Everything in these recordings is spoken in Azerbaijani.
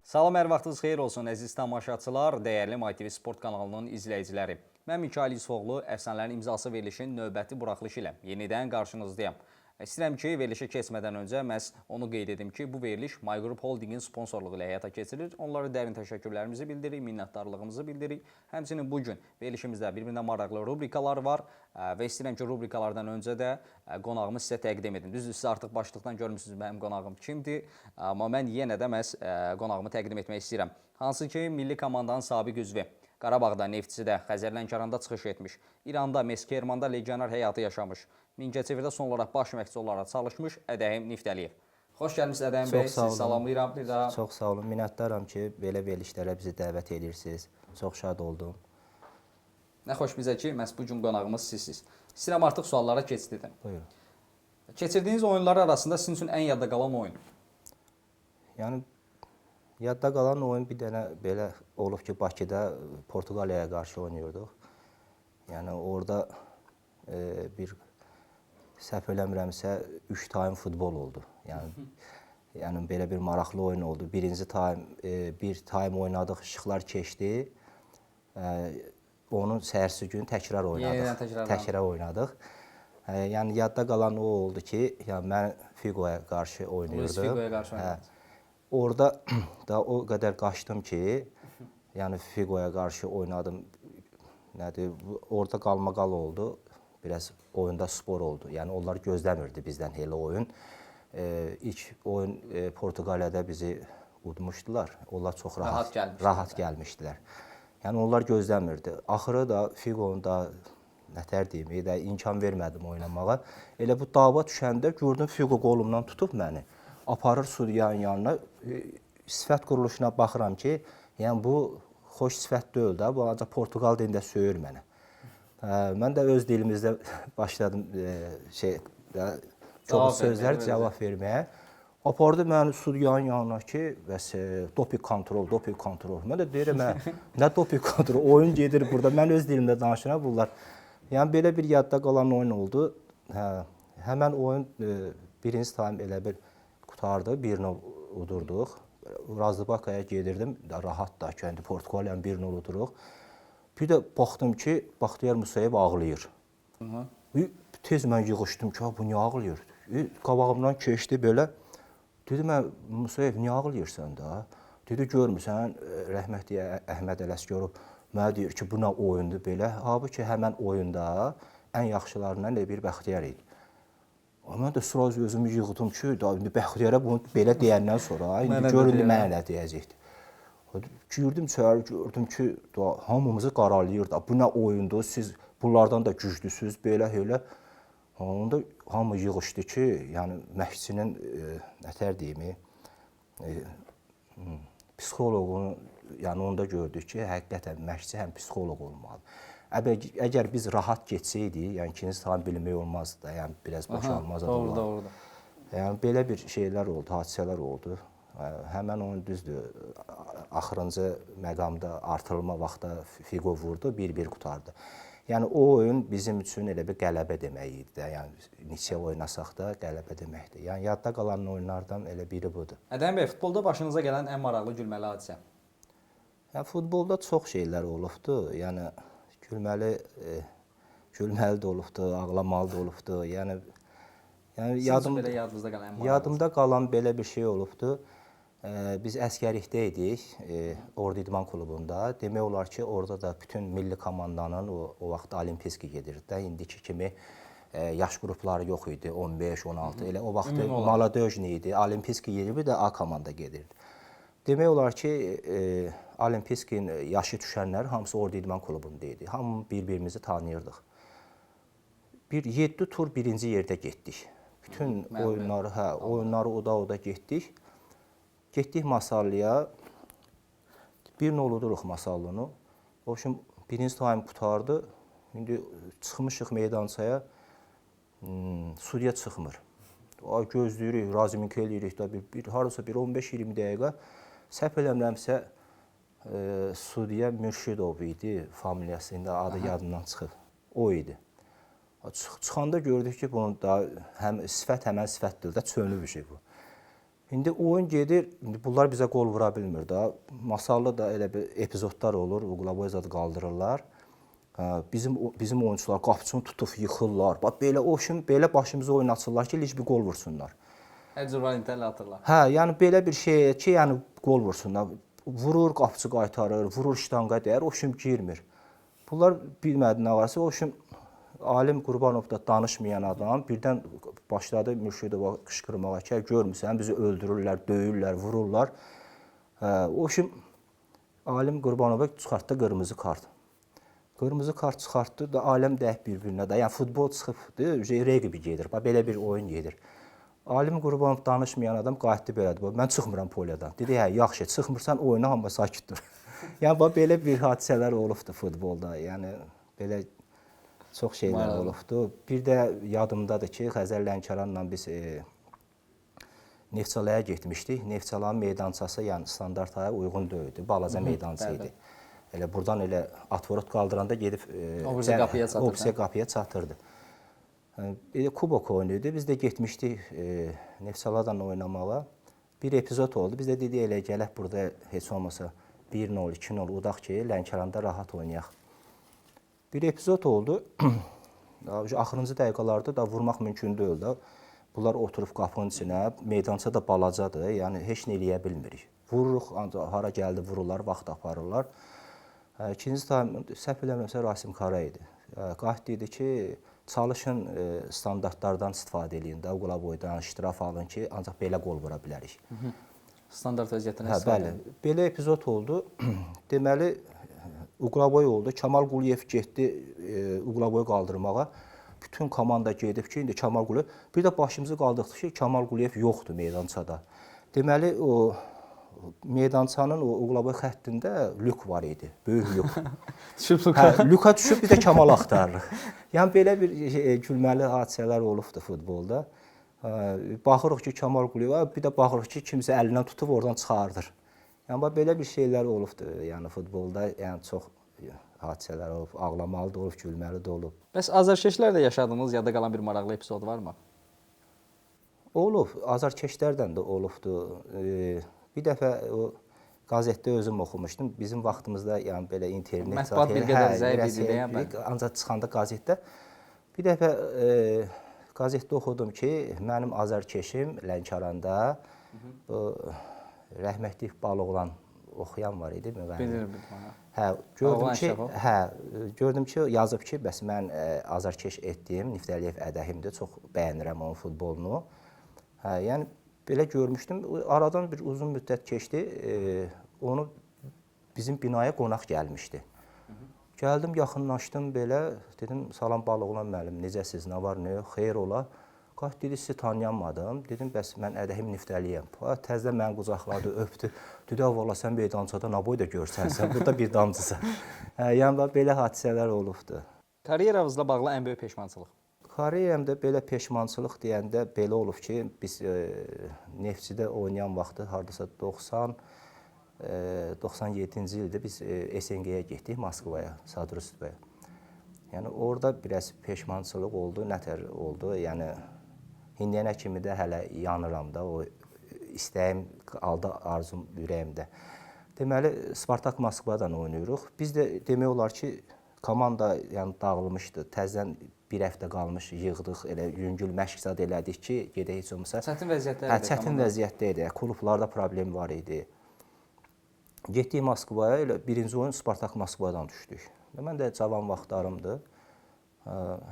Salam, hər vaxtınız xeyir olsun, əziz tamaşaçılar, dəyərli MyTV Sport kanalının izləyiciləri. Mən Mikail Yusufoğlu, əfsanələrin imzası verilişin növbəti buraxılışı ilə yenidən qarşınızdayım. İstəyirəm ki, verilişə keçmədən öncə məhz onu qeyd edim ki, bu veriliş My Group Holdingin sponsorluğu ilə həyata keçirilir. Onlara dərin təşəkkürlərimizi bildiririk, minnətdarlığımızı bildiririk. Həmçinin bugün verilişimizdə bir-birindən maraqlı rubrikalar var və istəyirəm ki, rubrikalardan öncə də qonağımı sizə təqdim edim. Düzdür, siz artıq başlıqdan görmüsünüz mənim qonağım kimdir, amma mən yenə də məhz qonağımı təqdim etmək istəyirəm. Hansı ki, milli komandanın sabiq üzvü. Qarabağda, Neftçidə, Xəzərlənkəranda çıxış etmiş, İranda, Meskermanda legioner həyatı yaşamış, Mingəçevirdə son olaraq baş məşqçi olaraq çalışmış Ədəhim Niftəliyev. Xoş gəlmişsiniz Ədəhim bəy, sizi salamlayıram bir daha. Çox sağ olun, minnətdaram ki, belə verilişlərə bizi dəvət edirsiniz. Çox şad oldum. Nə xoş bizə ki, məhz bugün qonağımız sizsiniz. İstəyirəm artıq suallara keçdim. Buyurun. Keçirdiyiniz oyunlar arasında sizin üçün ən yadda qalan oyun? Yəni, yadda qalan oyun bir dənə belə olub ki, Bakıda Portuqaliyaya qarşı oynuyorduk. Yəni, orada bir səhv eləmirəmsə 3 time futbol oldu. Yəni belə bir maraqlı oyun oldu. Birinci time, bir time oynadıq, işıqlar keçdi. Onun səhərsi gün təkrar oynadıq. Təkrar oynadıq. Yəni yadda qalan o oldu ki, yəni mən Figoya qarşı oynuyordum. Figoya qarşı oynadınız. Orada da o qədər qaçdım ki, yəni Figoya qarşı oynadım. Nədir? Orada qalmaqal oldu. Biraz oyunda spor oldu. Yəni onlar gözləmirdi bizdən elə oyun. İlk oyun Portuqaliyada bizi udmuşdular. Onlar çox rahat gəlmişdilər. Yəni onlar gözləmirdi. Axırı da Figonun da nətər deyim, imkan vermədim oynamağa. Elə bu dava düşəndə gördüm Figo qolumdan tutub məni. Aparır Sudiyanın yanına. Sifət quruluşuna baxıram ki, yəni bu xoş sifət deyil də, bu ancaq Portuqal dilində söyür mənə. Mən də öz dilimizdə başladım çox sözlər cavab verməyə. Apardı məni Sudiyanın yanına ki, doping kontrol. Mən də deyirəm, nə doping kontrol, oyun gedir burada, mən öz dilimdə danışıram bunlar. Yəni belə bir yadda qalan oyun oldu. Həmən oyun birinci time elə bir qutardı, 1-0 udurduq. Razlıbakaya gedirdim, rahat da kəndi Portuqaliyanı 1-0 uduruq. Bir də baxdım ki, Baxtiyar Musayev ağlayır. Tez mən yığışdım ki, bu niyə ağlayır? Qabağımdan keçdi belə. Dedim, Musayev, niyə ağlayırsan da? Dedi, görmürsən, rəhmətli Əhməd Ələsgərov mənə deyir ki, bu nə oyundur belə. Halbuki həmən oyunda ən yaxşılarından bir Bəxtiyar idi. Mən də sıraz özümü yığdım ki, Bəxtiyara bunu belə deyəndən sonra, indi göründü mənə nə deyəcəkdir. Girdim çayır, gördüm ki, hamımızı qaralayır da, bu nə oyundur, siz bunlardan da güclüsünüz, belə. Onda hamı yığışdı ki, yəni məşqçinin, nətər deyimi, psixoloqunu, yəni onda gördük ki, həqiqətən məşqçi həm psixoloq olmalı. Əgər biz rahat geçsəydik, yəni ikinci time bilmək olmazdı da, yəni biraz boşalmazdı. Doğru. Yəni belə bir şeylər oldu, hadisələr oldu. Həmən onun düzdür, axırıncı məqamda artırılma vaxtda Figo vurdu, 1-1 qutardı. Yəni o oyun bizim üçün elə bir qələbə demək idi də, yəni neçə oynasaq da qələbə deməkdir. Yəni yadda qalan oyunlardan elə biri budur. Ədəm bəy, futbolda başınıza gələn ən maraqlı gülməli hadisə? Yəni futbolda çox şeylər olubdu. Yəni gülməli də olubdu, ağlamalı da olubdu. Yəni yadımda qalan belə bir şey olubdu. Biz əskərlikdə idik, Ordu İdman klubunda. Demək olar ki, orada da bütün milli komandanın o vaxt olimpiski gedirdi də. İndiki kimi yaş qrupları yox idi, 15-16. Elə o vaxt Maladojni idi, olimpiski yeri bir də A komanda gedirdi. Demək olar ki, olimpiskin yaşı düşənlər hamısı Ordu İdman klubunda idi. Hamı bir-birimizi tanıyırdıq. 7 tur birinci yerdə getdik. Bütün oyunları oda getdik. Getdik Masallıya, 1-0 uduruq Masallını. O üçün birinci time qutardı. İndi çıxmışıq meydançaya, Sudiya çıxmır. Gözləyirik, Raziminki eləyirik də, harasa bir 15-20 dəqiqə. Səhv eləmirəmsə, Sudiya Mürşidov idi, familiyasında adı yadından çıxıb. O idi. Çıxanda gördük ki, bunun da həm sifət, həmən sifət dildə çönüb bir şey bu. İndi oyun gedir, indi bunlar bizə qol vura bilmir də. Masallı da elə bir epizodlar olur, Uqlaboy zadı qaldırırlar. Bizim oyunçular qapıçını tutub yıxırlar. Bax belə o üçün belə başımıza oyun açırlar ki, heç bir qol vursunlar. Hər cür variantlarla atırlar. Hə, yəni belə bir şey ki, yəni qol vursunlar. Vurur, qapıçı qaytarır, vurur ştanqa dəyər, o üçün girmir. Bunlar bilmədi nə varsa, o üçün Alim Qurbanov da danışmayan adam birdən başladı Mürşidova qışqırmağa ki, görmüsən, bizi öldürürlər, döyürlər, vururlar. O üçün Alim Qurbanova çıxartdı qırmızı kart. Qırmızı kart çıxartdı da aləm dəyib bir-birinə də. Yəni futbol çıxıbdı, reqbi gedir, belə bir oyun gedir. Alim Qurbanov danışmayan adam qayıtdı belədir. Mən çıxmıram polyadan. Dedi, hə, yaxşı, çıxmırsan oyuna, amma sakit dur. Yəni belə bir hadisələr olubdu futbolda. Yəni belə çox şeylər olubdu. Bir də yadımdadır ki, Xəzər Lənkəranla biz Neftçalaya getmişdik. Neftçalanın meydançası yəni standartaya uyğun deyildi. Balaca meydança idi. Elə buradan elə atvorot qaldıranda gedib o qapıya çatırdı. Kubok oyunuydu. Biz də getmişdik Neftçaladan oynamağa. Bir epizod oldu. Biz də dedik elə gələk burada heç olmasa 1-0, 2-0 udaq ki, Lənkəranda rahat oynayaq. Bir epizod oldu. Axırıncı dəqiqələrdə da vurmaq mümkün deyil də. Bunlar oturub qapının içinə, meydança da balacadır, yəni heç nə eləyə bilmirik. Vururuq, ancaq hara gəldi vururlar, vaxt aparırlar. İkinci səhv eləmirəmsə Rasim Kara idi. Qayıt dedi ki, çalışın standartlardan istifadə eləyin də, Uqlaboydan ştraf alın ki, ancaq belə qol vura bilərik. Standart vəziyyətinə istifadə edin. Bəli, belə epizod oldu. Deməli, Uqlaboy oldu. Kamal Quliyev getdi Uqlaboyu qaldırmağa. Bütün komanda gedib ki, indi Kamal Quliyev. Bir də başımızı qaldırdı ki, Kamal Quliyev yoxdur meydançada. Deməli, o meydançanın o Uqlaboy xəttində lük var idi, böyük lük. Lüka düşüb, bir də Kamal axtarırıq. Yəni, belə bir gülməli hadisələr olubdur futbolda. Baxırıq ki, Kamal Quliyev, bir də baxırıq ki, kimsə əlindən tutub oradan çıxardır. Yəni, belə bir şeylər olubdur, yəni futbolda, yəni çox hadisələr olub, ağlamalı da olub, gülməli də olub. Bəs azarkeşlərlə yaşadığınız yadda qalan bir maraqlı epizod varmı? Olub, azarkeşlərdən də olubdu. Bir dəfə o qəzetdə özüm oxumuşdum. Bizim vaxtımızda yəni belə internet mətbuat bir qədər zəif idi deyəm mən. Ancaq çıxanda qəzetdə bir dəfə qəzetdə oxudum ki, mənim azarkeşim Lənkəranda rəhmətli Baloğlan oxuyan var idi müəllim. Bilirəm. Hə, gördüm ki, yazıb ki, bəs mən azarkeş etdim, Niftəliyev Ədəhimdir, çox bəyənirəm onun futbolunu. Hə, yəni belə görmüşdüm. Aradan bir uzun müddət keçdi. Onu bizim binaya qonaq gəlmişdi. Gəldim, yaxınlaşdım belə. Dedim, salam Baloğlan müəllim, necəsiz, nə var, nə yox, xeyr ola. Qayıt dedi, sizi tanıyanmadım. Dedim, bəs mən Ədəhim Niftəliyəm. Təzədən məni qucaqladı, öpdü. Dedi, valla sən meydançada nə boyda görsənsən, burada bir damcısan. Yəni, belə hadisələr olubdur. Karyeranızla bağlı ən böyük peşmançılıq? Karyeramda belə peşmançılıq deyəndə belə olub ki, biz Neftçidə oynayan vaxtı, haradasa 97-ci ildə biz SNG-yə getdik, Moskvaya, Sadrustvaya. Yəni, orada biraz peşmançılıq oldu, nətər oldu, yəni, indiyənə kimi də hələ yanıram da, o istəyim, aldı arzum ürəyimdə. Deməli, Spartak Moskvadan oynayırıq. Biz də demək olar ki, komanda dağılmışdı, təzdən bir həftə qalmış, yığdıq, elə yüngül məşq zad elədik ki, gedək heç olmasa. Çətin vəziyyətdə idi. Çətin vəziyyətdə idi, klublarda problem var idi. Getdik Moskvaya, elə birinci oyun Spartak Moskvadan düşdük. Mən də cavan vaxtlarımdır.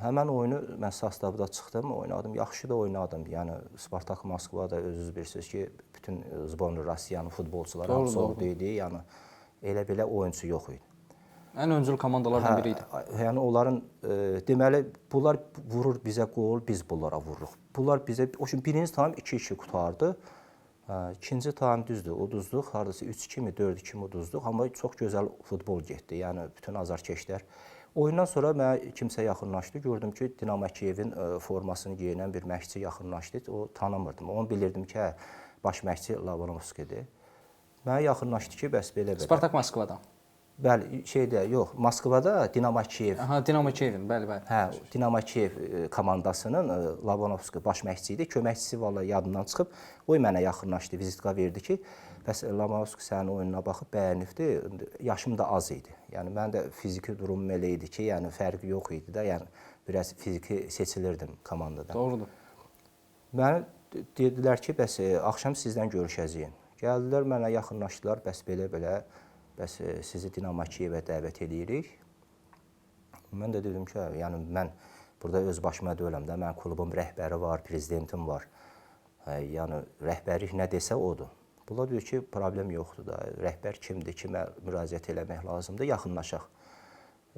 Həmən oyunu mən sastavda çıxdım, oynadım, yaxşı da oynadım. Yəni, Spartak Moskvada özünüz bilirsiniz ki, bütün zbornu Rusiyanın futbolçuları hamısı orada idi. Yəni, elə-belə oyuncu yox idi. Ən öncül komandalardan biri idi. Yəni, onların, deməli, bunlar vurur bizə qol, biz bunlara vururuq. Bunlar bizə, o üçün birinci taym 2-2 qutardı. İkinci taym düzdür, uduzduq, haradasa 3-2 mi, 4-2 mi uduzduq, amma çox gözəl futbol getdi, yəni bütün azarkeşlər. Oyundan sonra mənə kimsə yaxınlaşdı, gördüm ki, Dinamo Kiyevin formasını geyinən bir məşqçi yaxınlaşdı, o tanımırdım, onu bilirdim ki, baş məşqçi Lavanovskidir. Mənə yaxınlaşdı ki, bəs belə-belə. Spartak Moskvadan? Bəli, şeydə yox, Moskvada Dinamo Kiyev. Aha, Dinamo Kiyevin, bəli, bəli. Hə, Dinamo Kiyev komandasının Labanovski baş məşqçisi idi. Köməkçisi vallahi yadından çıxıb. O mənə yaxınlaşdı, vizitka verdi ki, bəs Labanovski sənin oyununa baxıb bəyənibdi. Yaşım da az idi. Yəni mən də fiziki durumum elə idi ki, yəni fərqi yox idi də, yəni biraz fiziki seçilirdim komandada. Doğrudur. Mənə dedilər ki, bəs axşam sizdən görüşəcəyik. Gəldilər, mənə yaxınlaşdılar, bəs belə-belə, bəs sizi Dinamo Kiyevə dəvət edirik. Mən də dedim ki, yəni mən burada öz başıma deyiləm də, mənim klubum rəhbəri var, prezidentim var. Yəni rəhbərlik nə desə odur. Bunlar deyir ki, problem yoxdur da, rəhbər kimdir, kimə müraciət eləmək lazımdır, yaxınlaşaq.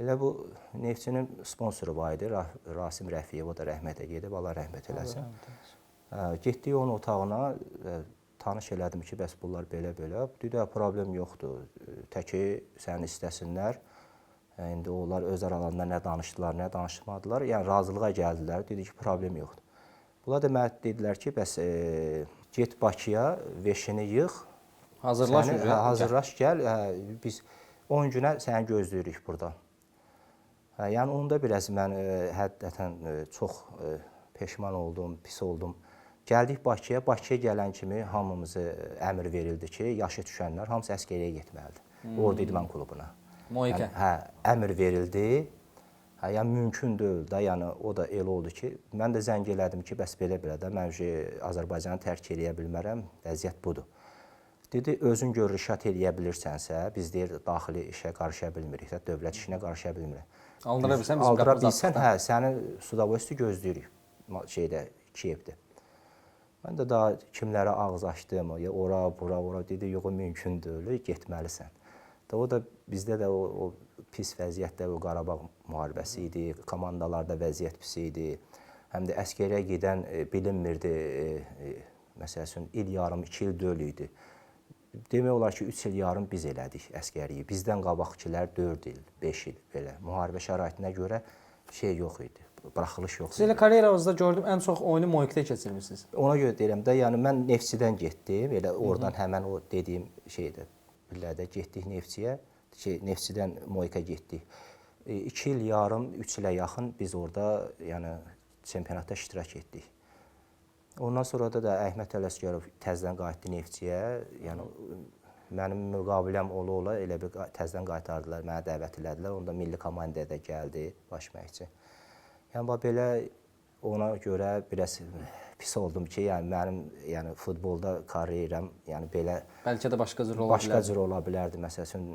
Elə bu Neftçinin sponsoru var idi, Rasim Rəfiyev, o da rəhmətə gedib, Allah rəhmət eləsin. Getdik onun otağına, tanış elədim ki, bəs bunlar belə-belə. Dedi, problem yoxdur, təki səni istəsinlər. İndi onlar öz aralarında nə danışdılar, nə danışmadılar. Yəni razılığa gəldilər, dedi ki, problem yoxdur. Bunlar da mənə dedilər ki, bəs get Bakıya, veşini yığ. Hazırlaş üzrə. Hazırlaş, gəl. Biz 10 günə səni gözləyirik burada. Yəni onda biraz mən həqiqətən çox peşman oldum, pis oldum. Gəldik Bakıya. Bakıya gələn kimi hamımızı əmr verildi ki, yaşı düşənlər hamısı əskəriyə getməlidir. Ordu İdman klubuna. Moika. Hə, əmr verildi. Yəni mümkün deyil də, yəni o da elə oldu ki, mən də zəng elədim ki, bəs belə-belə də mən Azərbaycanı tərk eləyə bilmərəm, vəziyyət budur. Dedi, özün gör rişat eləyə bilirsənsə, biz deyir, daxili işə qarışa bilmirik, dövlət işinə qarışa bilmirik. Aldıra bilsən, bizim Aldıra qapımız bilsən, hə, səni Sudavosti gözləyirik Kiyevdə. Mən də daha kimlərə ağız açdım, ora, bura, dedi, yox, mümkün deyil, getməlisən. O da bizdə də o pis vəziyyətdə o Qarabağ müharibəsi idi, komandalarda vəziyyət pis idi. Həm də əskəriyə gedən bilinmirdi, məsəl üçün il yarım, 2 il deyil idi. Demək olar ki, 3 il yarım biz elədik əskəriyi. Bizdən qabaqçılar 4 il, 5 il belə. Müharibə şəraitinə görə şey yox idi, buraxılış yox idi. Siz elə karyeranızda gördüm, ən çox oyunu Moikdə keçirmişsiniz. Ona görə deyirəm də, yəni mən Neftçidən getdim, elə oradan həmən o dediyim şeydə, billərdə getdik Neftçiyə, Neftçidən Moika getdik. 2 il yarım, 3 ilə yaxın biz orada yəni çempionatda iştirak etdik. Ondan sonra da Əhməd Ələsgərov təzədən qayıtdı Neftçiyə. Yəni mənim müqaviləm ola elə bir təzədən qaytardılar, mənə dəvət elədilər. Onda milli komandaya da gəldi baş məşqçi. Yəni belə ona görə biraz pis oldum ki, yəni mənim futbolda karyeram yəni belə bəlkə də başqa cür ola bilərdi. Başqa cür ola bilərdi. Məsələn,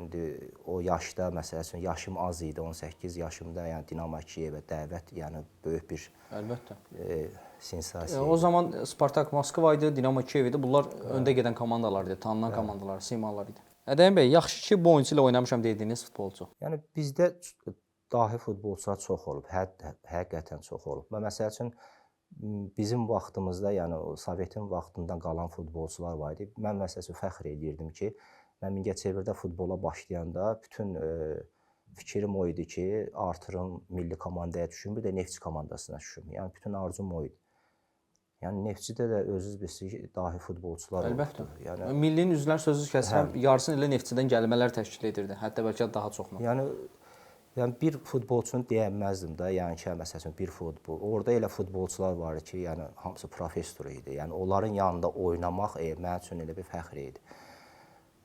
o yaşda, məsələn, yaşım az idi, 18 yaşımda, yəni Dinamo Kiyevə dəvət, yəni böyük bir əlbəttə sensasiya. O zaman Spartak Moskva idi, Dinamo Kiyev idi. Bunlar öndə gedən komandalar idi, tanınan komandalar, simalar idi. Ədəm bəy, yaxşı ki, bu oyunçu ilə oynamışam dediyiniz futbolçu. Yəni bizdə dahi futbolçular çox olub, həqiqətən çox olub. Məsəl üçün bizim vaxtımızda, yəni o Sovetin vaxtından qalan futbolçular var idi. Mən məsəl üçün fəxr edirdim ki, mən Mingəçevirdə futbola başlayanda bütün fikrim o idi ki, artırım milli komandaya düşüm, bir də Neftçi komandasına düşüm. Yəni bütün arzum o idi. Yəni Neftçidə də özünüz bilirsiniz ki, dahi futbolçular oldu. Əlbəttə. Yəni millinin üzvlər sözsüz kəsəm, yarısını elə Neftçidən gəlmələr təşkil edirdi. Hətta bəlkə daha çoxunu. Yəni bir futbolçunu deyəməzdim də, yəni ki, məsələn bir futbol. Orada elə futbolçular var ki, yəni hamısı professor idi. Yəni onların yanında oynamaq mənim üçün elə bir fəxr idi.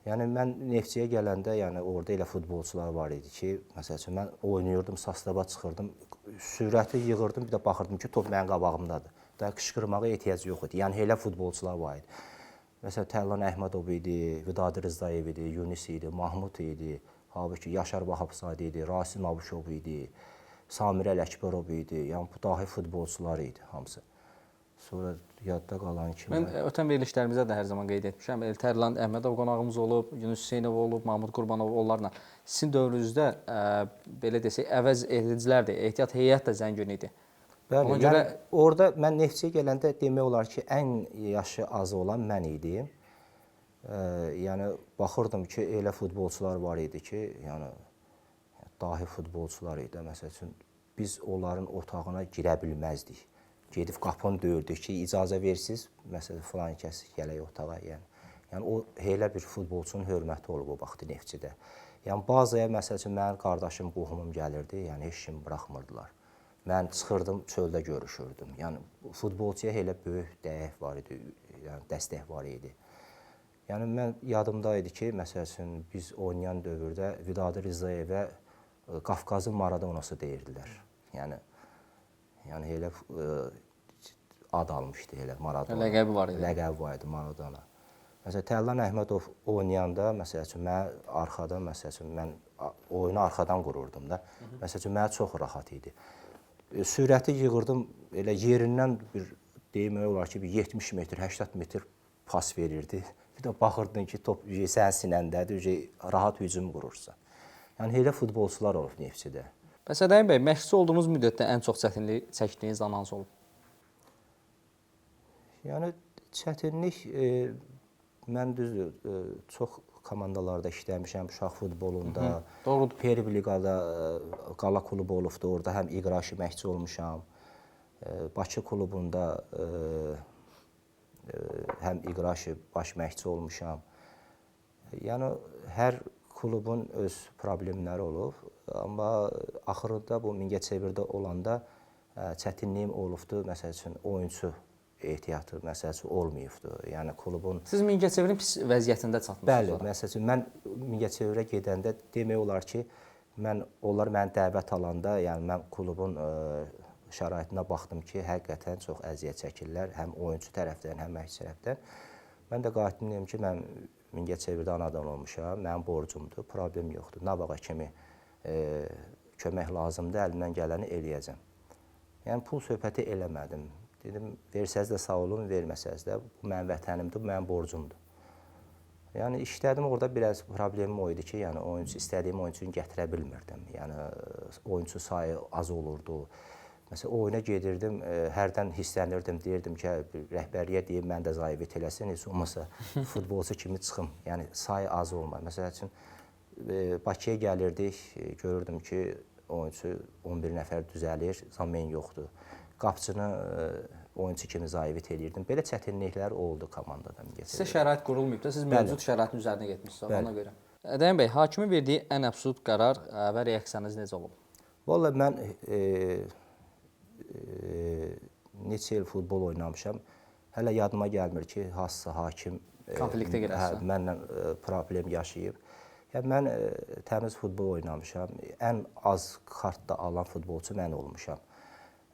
Yəni mən Neftçiyə gələndə, yəni orada elə futbolçular var idi ki, məsəl üçün mən oynayırdım, sastava çıxırdım, sürəti yığırdım, bir də baxırdım ki, top mənim qabağımdadır. Daha qışqırmağa ehtiyac yox idi. Yəni elə futbolçular var idi. Məsələn Tərlan Əhmədov idi, Vidadi Rzayev idi, Yunus idi, Mahmud idi. Halbuki Yaşar Vahabzadə idi, Rasim Abuşov idi, Samir Ələkbərov idi. Yəni bu dahi futbolçular idi hamısı. Sonra yadda qalan kimi. Mən ötən verilişlərimizdə də hər zaman qeyd etmişəm. Tərlan Əhmədov qonağımız olub, Yunus Hüseynov olub, Mahmud Qurbanov onlarla. Sizin dövrünüzdə belə desək əvəz edicilərdir, ehtiyat heyət də zəngin idi. Bəli, ona görə orada mən Neftçiyə gələndə demək olar ki, ən yaşı az olan mən idim. Yəni baxırdım ki, elə futbolçular var idi ki, yəni dahi futbolçular idi. Məsəl üçün biz onların otağına girə bilməzdik. Gedib qapını döyürdük ki, icazə versiniz, məsələn filan kəs gələk otağa. Yəni o elə bir futbolçunun hörməti olub o vaxt Neftçidə. Yəni bazaya məsəl üçün mənim qardaşım, qohumum gəlirdi, yəni heç kim buraxmırdılar. Mən çıxırdım, çöldə görüşürdüm. Yəni futbolçuya elə böyük dəyək var idi, yəni dəstək var idi. Yəni mən yadımda idi ki, məsəl üçün biz oynayan dövrdə Vidadi Rizayevə Qafqazın Maradonası deyirdilər. Yəni elə ad almışdı elə Maradona. Ləqəbi var idi. Ləqəbi var idi Maradona. Məsələn, Tərlan Əhmədov oynayanda, məsəl üçün, mən arxadan, məsəl üçün, mən oyunu arxadan qururdum da. Məsəl üçün, mənə çox rahat idi. Sürəti yığırdım, elə yerindən bir, demək olar ki, 70 metr, 80 metr pas verirdi. Bir də baxırdın ki, top sənin sinəndədir, rahat hücum qurursan. Yəni, elə futbolçular olub Neftçidə. Bəs Ədəm bəy, məşqçi olduğumuz müddətdə ən çox çətinlik çəkdiyiniz an hansı olub? Yəni, çətinlik, mən düzdür, çox komandalarda işləmişəm, uşaq futbolunda, Perib Liqada qala klubu olubdur, orada həm iqraçı məşqçi olmuşam, Bakı klubunda həm iqraçı baş məşqçi olmuşam. Yəni, hər klubun öz problemləri olub, amma axırında bu Mingəçevirdə olanda çətinliyim olubdur, məsəl üçün, oyunçu ehtiyatı məsələsi olmayıbdır. Yəni klubun Siz Mingəçevirin pis vəziyyətində çatmısınız. Bəli, məsəl üçün mən Mingəçevirə gedəndə demək olar ki, onlar məni dəvət alanda, yəni mən klubun şəraitinə baxdım ki, həqiqətən çox əziyyət çəkirlər, həm oyunçu tərəfdən, həm məşqçi tərəfdən. Mən də qayıtdım deyim ki, mən Mingəçevirdə anadan olmuşam, mənim borcumdur, problem yoxdur. Nə vaxt kimi kömək lazımdır, əlimdən gələni eləyəcəm. Yəni pul söhbəti eləmədim. Dedim, versəz də sağ olun, verməsəz də, bu mənim vətənimdir, bu mənim borcumdur. Yəni, işlədim, orada biraz problemim o idi ki, yəni istədiyim oyunçunu gətirə bilmirdim. Yəni, oyunçu sayı az olurdu. Məsələn, oyuna gedirdim, hərdən hisslənirdim, deyirdim ki, rəhbərliyə deyim, mən də zaivət eləsin, heç olmasa futbolçu kimi çıxım. Yəni, sayı az olmaz. Məsəl üçün, Bakıya gəlirdik, görürdüm ki, oyunçu 11 nəfər düzəlir, zamen yoxdur. Qapıcını oyunçu kimi zaivət eləyirdim. Belə çətinliklər oldu komandada. Sizə şərait qurulmayıb da, siz mövcud şəraitin üzərinə getmişsiniz ona görə. Ədəm bəy, hakimin verdiyi ən əbsurd qərar və reaksiyanız necə olub? Valla mən neçə il futbol oynamışam. Hələ yadıma gəlmir ki, hansısa hakim konfliktə girəsən. Mənlə problem yaşayıb. Yəni, mən təmiz futbol oynamışam. Ən az kart da alan futbolçu mən olmuşam.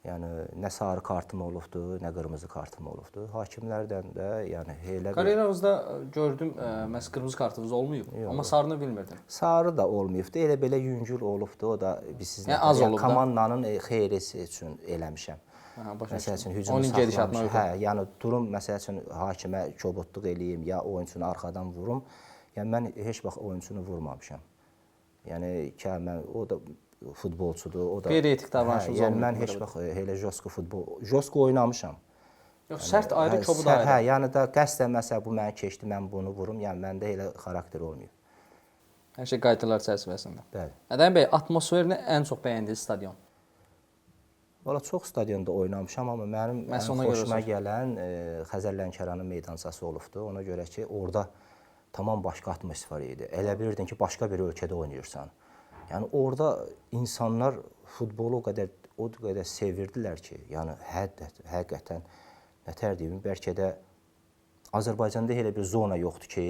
Yəni, nə sarı kartım olubdur, nə qırmızı kartım olubdur. Hakimlərdən də, yəni, elə... Karyeranızda gördüm, məhz qırmızı kartınız olmayıb, amma sarını bilmirdim. Sarı da olmayıbdur, elə belə yüngül olubdur, o da biz yəni, az olub da. Komandanın xeyrisi üçün eləmişəm. Məsəl üçün, hücumu saxlamışam. Hə, yəni, durum, məsəl üçün, hakimə kobudluq eləyim, ya oyunçunu arxadan vurum. Yəni, mən heç vaxt oyunçunu vurmamışam. Yəni, ki, mən, o da... futbolçudur, o da... Qeyri-etik davranışınız olmayıb. Yəni, mən heç vaxt elə josko futbol... Josko oynamışam. Yox, sərt ayrı, kobud ayrı. Hə, yəni da qəsdən məsələ bu mənə keçdi, mən bunu vurum, yəni məndə elə xarakter olmayıb. Hər şey qaydalar çərçivəsində. Bəli. Ədəm bəy, atmosferini ən çox bəyəndiyiniz stadion? Valla çox stadionda oynamışam, amma mənim xoşuma gələn Xəzər Lənkəranın meydançası olubdur. Ona görə ki, orada tamam başqa atmosfer idi. Elə bilirdin ki, başqa bir ölkədə oynayırsan. Yəni orada insanlar futbolu o qədər sevirdilər ki, yəni həqiqətən nətər deyim, bəlkə də Azərbaycanda elə bir zona yoxdur ki,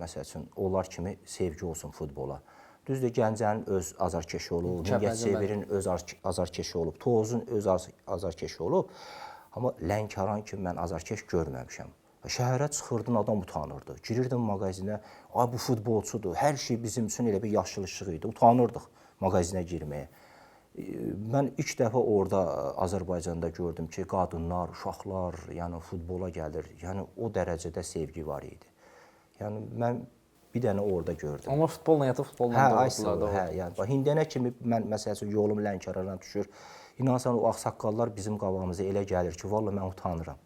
məsəl üçün onlar kimi sevgi olsun futbola. Düzdür, Gəncənin öz azarkeşi olub, Mingəçevirin öz azarkeşi olub, Tovuzun öz azarkeşi olub, amma Lənkəran kimi mən azarkeş görməmişəm. Şəhərə çıxırdın, adam utanırdı. Girirdin mağazinə, ay bu futbolçudur, hər şey bizim üçün elə bir yaşıl işıq idi. Utanırdıq mağazinə girməyə. Mən ilk dəfə orada Azərbaycanda gördüm ki, qadınlar, uşaqlar, yəni futbola gəlir. Yəni o dərəcədə sevgi var idi. Yəni mən bir dənə orada gördüm. Amma futbolla yatıb, futbolla doğurdular da. Hə, yəni indiyənə kimi mən məsəl üçün yolum Lənkərana düşür. İnansan o ağsaqqallar bizim qabağımıza elə gəlir ki, vallahi mən utanıram.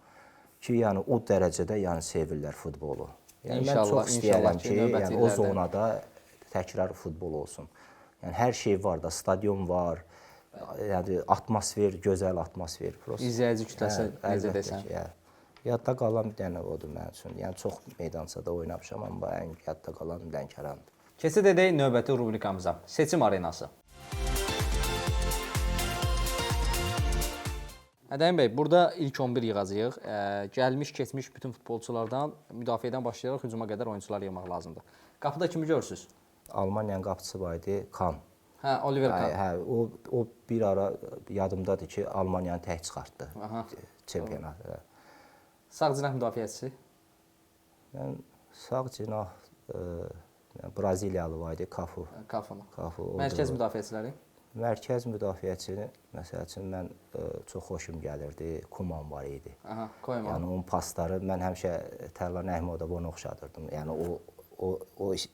Ki, yəni o dərəcədə yəni sevirlər futbolu. Yəni mən çox istəyirəm ki, yəni o zonada təkrar futbol olsun. Yəni hər şey var da, stadion var. Yəni atmosfer, gözəl atmosfer. İzləyici kütləsi necə desən? Yadda qalan bir dənə odur mənim üçün. Yəni çox meydançada oynamışam, amma ən yadda qalan Lənkərandır. Keçid edək növbəti rubrikamıza. Seçim arenası. Ədəm bəy, burada ilk 11 yığacağıq. Gəlmiş, keçmiş bütün futbolçulardan müdafiədən başlayaraq hücuma qədər oyunçular yığmaq lazımdır. Qapıda kimi görürsüz? Almaniyanın qapıçısı var idi, Kahn. Hə, Oliver Kahn. Hə, o bir ara yadımdadır ki, Almaniyanı tək çıxartdı çempionatda. Sağ cinah müdafiəçisi? Mən sağ cinah Braziliyalı var idi, Cafu. Cafu. Cafu. Mərkəz müdafiəçiləri? Mərkəz müdafiəçini, məsəl üçün, mən çox xoşum gəlirdi, Kuman var idi. Aha, Koyman. Yəni onun pasları, mən həmişə Tərlan Əhmədova onu oxşadırdım. Yəni o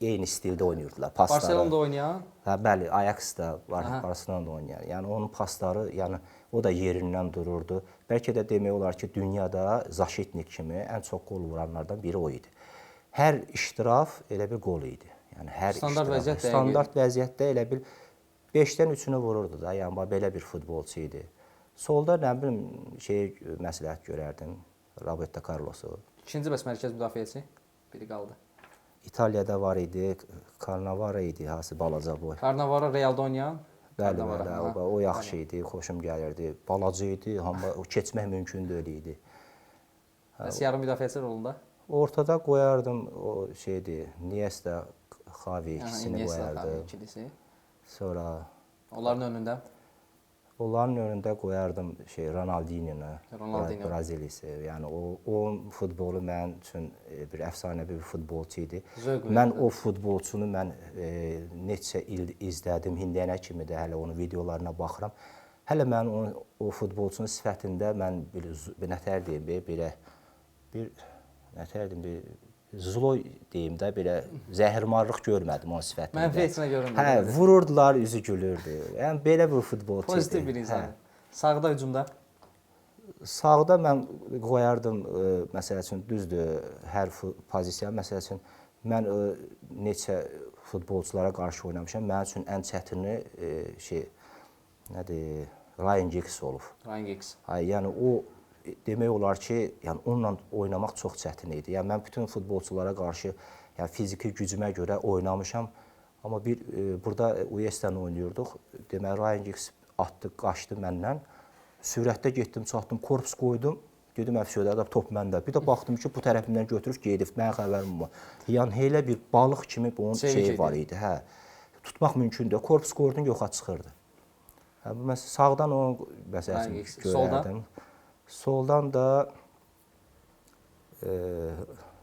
eyni stildə oynayırdılar. Pasları. Barcelonada oynayan? Hə, bəli, Ajax-da var, Barcelonada oynayan. Yəni onun pasları, yəni o da yerindən dururdu. Bəlkə də demək olar ki, dünyada Zaşitnik kimi ən çox qol vuranlardan biri o idi. Hər iştiraf elə bir qol idi. Yəni hər standart vəziyyətdə elə bir 5-dən 3-ünü vururdu da. Yəni belə bir futbolçu idi. Solda nə bilim məsləhət görərdim. Roberto Carlosu. İkinci bəs mərkəz müdafiəçi? Biri qaldı. İtaliyada var idi, Cannavaro idi, hası balaca boy. Cannavaro Realda oynayan? Bəli, o yaxşı idi, xoşum gəlirdi. Balaca idi, amma keçmək mümkün deyil idi. Bəs yarım müdafiəçi rolunda? Ortada qoyardım o Niesta, Xavi ikisini qoyardım. Sonra onların önündə? Onların önündə qoyardım Ronaldinho, Brazilisi. Yəni o futbolu mənim üçün bir əfsanəvi bir futbolçu idi. Mən o futbolçunu neçə il izlədim, indiyənə kimi də hələ onun videolarına baxıram. Hələ mən o futbolçunun sifətində mən bir zloy deyim də, belə zəhirmarlıq görmədim onun sifətində. Mənfi heç nə görünmür. Hə, vururdular, üzü gülürdü. Yəni belə bir futbolçu idi. Pozitiv bir insan. Sağda, hücumda? Sağda mən qoyardım, məsəl üçün, düzdür, hər pozisiya, məsəl üçün, mən neçə futbolçulara qarşı oynamışam, mənim üçün ən çətini Ryan Giggs olub. Ryan Giggs. Yəni o demək olar ki, yəni onunla oynamaq çox çətin idi. Yəni mən bütün futbolçulara qarşı, yəni fiziki gücümə görə oynamışam, amma burada UES-dən oynayırdıq. Deməli Ryan Giggs atdı, qaçdı məndən. Sürətdə getdim, çatdım, korpus qoydum. Dedim, əfsödə top məndə. Bir də baxdım ki, bu tərəfindən götürüb gedib. Mənim xəbərim var. Yəni elə bir balıq kimi bunun şeyi var idi. Hə. Tutmaq mümkündür. Korpus qoydun, yoxa çıxırdı. Hə, bu məsəl sağdan onu məsələn görərdim. Soldan da